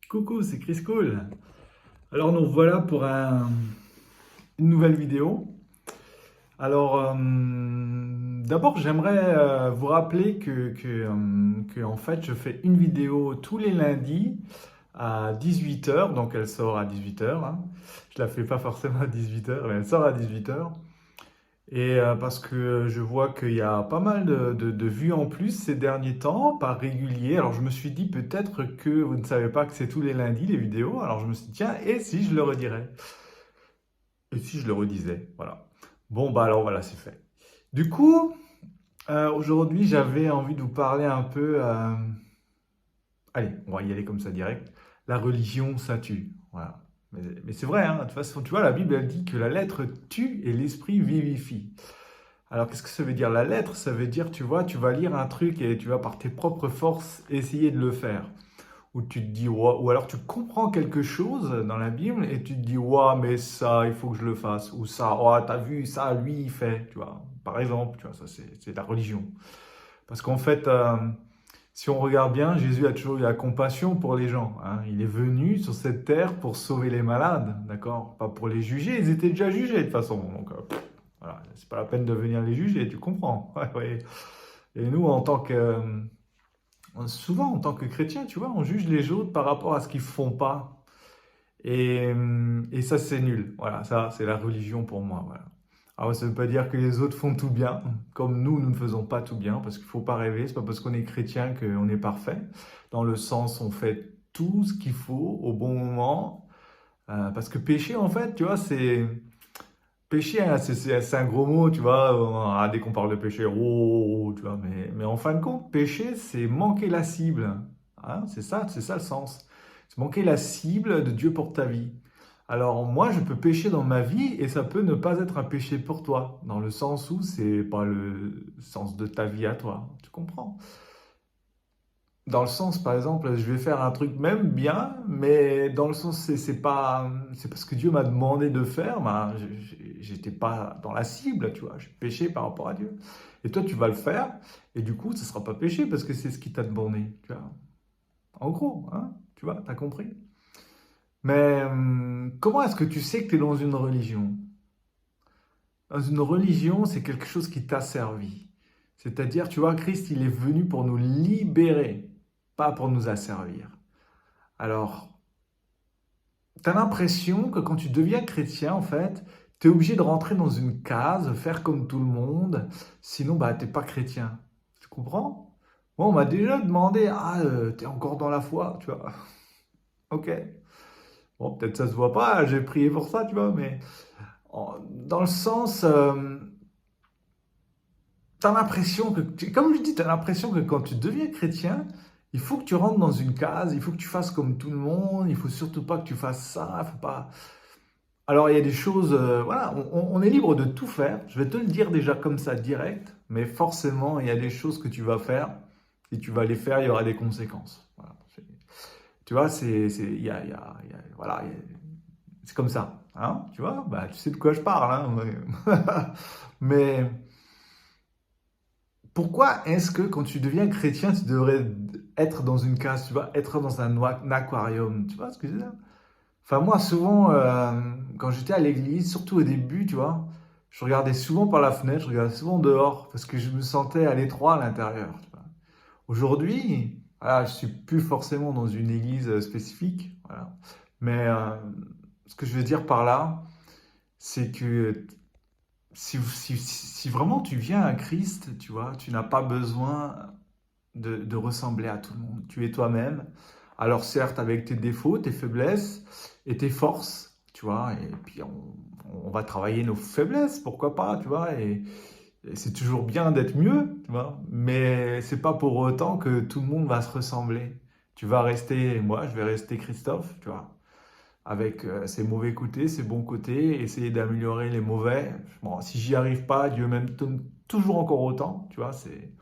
Coucou, c'est Chris Cole. Alors nous voilà pour une nouvelle vidéo. Alors d'abord j'aimerais vous rappeler que, en fait je fais une vidéo tous les lundis à 18 h, donc elle sort à 18 h, hein. Je la fais pas forcément à 18 h, mais elle sort à 18 h. Et parce que je vois qu'il y a pas mal de vues en plus ces derniers temps, par régulier. Alors je me suis dit peut-être que vous ne savez pas que c'est tous les lundis les vidéos. Alors je me suis dit, tiens, et si je le redirais? Et si je le redisais? Voilà. Bon, bah alors voilà, c'est fait. Du coup, aujourd'hui j'avais envie de vous parler un peu. Allez, on va y aller comme ça direct. La religion, ça tue. Voilà. Mais c'est vrai, hein. De toute façon, tu vois, la Bible, elle dit que la lettre tue et l'esprit vivifie. Alors, qu'est-ce que ça veut dire la lettre? Ça veut dire, tu vois, tu vas lire un truc et tu vas par tes propres forces essayer de le faire. Ou tu te dis, ouah, ou alors tu comprends quelque chose dans la Bible et tu te dis, ouah, mais ça, il faut que je le fasse. Ou ça, oh, t'as vu, ça, lui, il fait. Tu vois, par exemple, tu vois, ça, c'est la religion. Parce qu'en fait, si on regarde bien, Jésus a toujours eu la compassion pour les gens, hein. Il est venu sur cette terre pour sauver les malades, d'accord? Pas pour les juger, ils étaient déjà jugés de toute façon. Donc, voilà, c'est pas la peine de venir les juger, tu comprends? Ouais, ouais. Et nous, souvent en tant que chrétiens, tu vois, on juge les autres par rapport à ce qu'ils font pas. Et ça, c'est nul. Voilà, ça, c'est la religion pour moi. Voilà. Alors, ça ne veut pas dire que les autres font tout bien, comme nous ne faisons pas tout bien, parce qu'il ne faut pas rêver. C'est pas parce qu'on est chrétien qu'on est parfait. Dans le sens, on fait tout ce qu'il faut au bon moment. Parce que pécher, en fait, tu vois, c'est péché, hein, c'est un gros mot, tu vois. Dès qu'on parle de péché, oh, tu vois. Mais en fin de compte, péché, c'est manquer la cible, hein. C'est ça le sens. C'est manquer la cible de Dieu pour ta vie. Alors moi, je peux pécher dans ma vie et ça peut ne pas être un péché pour toi, dans le sens où c'est pas le sens de ta vie à toi. Tu comprends? Dans le sens, par exemple, je vais faire un truc même bien, mais dans le sens, c'est parce que Dieu m'a demandé de faire, ben, j'étais pas dans la cible, tu vois, j'ai péché par rapport à Dieu. Et toi, tu vas le faire, et du coup, ce sera pas péché parce que c'est ce qui t'a demandé, tu vois. En gros, hein, tu vois, t'as compris. Mais comment est-ce que tu sais que tu es dans une religion? Dans une religion, c'est quelque chose qui t'a servi. C'est-à-dire, tu vois, Christ, il est venu pour nous libérer, pas pour nous asservir. Alors, tu as l'impression que quand tu deviens chrétien, en fait, tu es obligé de rentrer dans une case, faire comme tout le monde, sinon, bah, tu n'es pas chrétien. Tu comprends? Moi, on m'a déjà demandé, ah, tu es encore dans la foi, tu vois. Ok. Bon, peut-être ça se voit pas, j'ai prié pour ça, tu vois, mais dans le sens, tu as l'impression que, comme je dis, tu as l'impression que quand tu deviens chrétien, il faut que tu rentres dans une case, il faut que tu fasses comme tout le monde, il faut surtout pas que tu fasses ça, faut pas. Alors, il y a des choses, voilà, on est libre de tout faire. Je vais te le dire déjà comme ça, direct, mais forcément, il y a des choses que tu vas faire. Si tu vas les faire, il y aura des conséquences. Voilà. Tu vois, voilà, c'est comme ça, hein, tu vois, bah, tu sais de quoi je parle, hein, mais pourquoi est-ce que quand tu deviens chrétien, tu devrais être dans une case, tu vois, être dans un aquarium, tu vois ce que je veux dire? Enfin, moi, souvent, quand j'étais à l'église, surtout au début, tu vois, je regardais souvent par la fenêtre, je regardais souvent dehors, parce que je me sentais à l'étroit à l'intérieur, tu vois. Aujourd'hui, voilà, je suis plus forcément dans une église spécifique, voilà. Mais ce que je veux dire par là, c'est que si vraiment tu viens à Christ, tu vois, tu n'as pas besoin de ressembler à tout le monde. Tu es toi-même. Alors certes, avec tes défauts, tes faiblesses et tes forces, tu vois, et puis on va travailler nos faiblesses, pourquoi pas, tu vois, et c'est toujours bien d'être mieux, tu vois, mais c'est pas pour autant que tout le monde va se ressembler. Tu vas rester, moi, je vais rester Christophe, tu vois, avec ses mauvais côtés, ses bons côtés, essayer d'améliorer les mauvais. Bon, si j'y arrive pas, Dieu m'aime toujours encore autant, tu vois, c'est.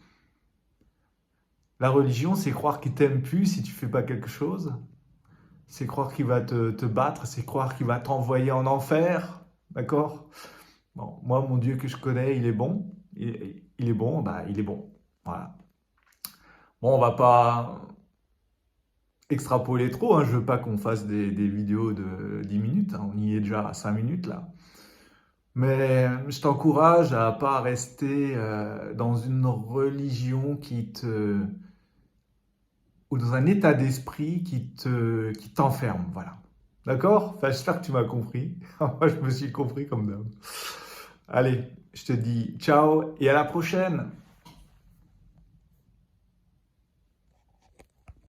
La religion, c'est croire qu'il t'aime plus si tu fais pas quelque chose. C'est croire qu'il va te battre, c'est croire qu'il va t'envoyer en enfer. D'accord? Bon, moi, mon Dieu que je connais, il est bon. Il est bon, bah, il est bon. Voilà. Bon, on va pas. extrapoler trop, hein. Je veux pas qu'on fasse des vidéos de 10 minutes, hein. On y est déjà à 5 minutes là. Mais je t'encourage à pas rester dans une religion ou dans un état d'esprit qui t'enferme, voilà. D'accord? Enfin, j'espère que tu m'as compris. Moi, je me suis compris comme d'hab. Allez, je te dis ciao et à la prochaine.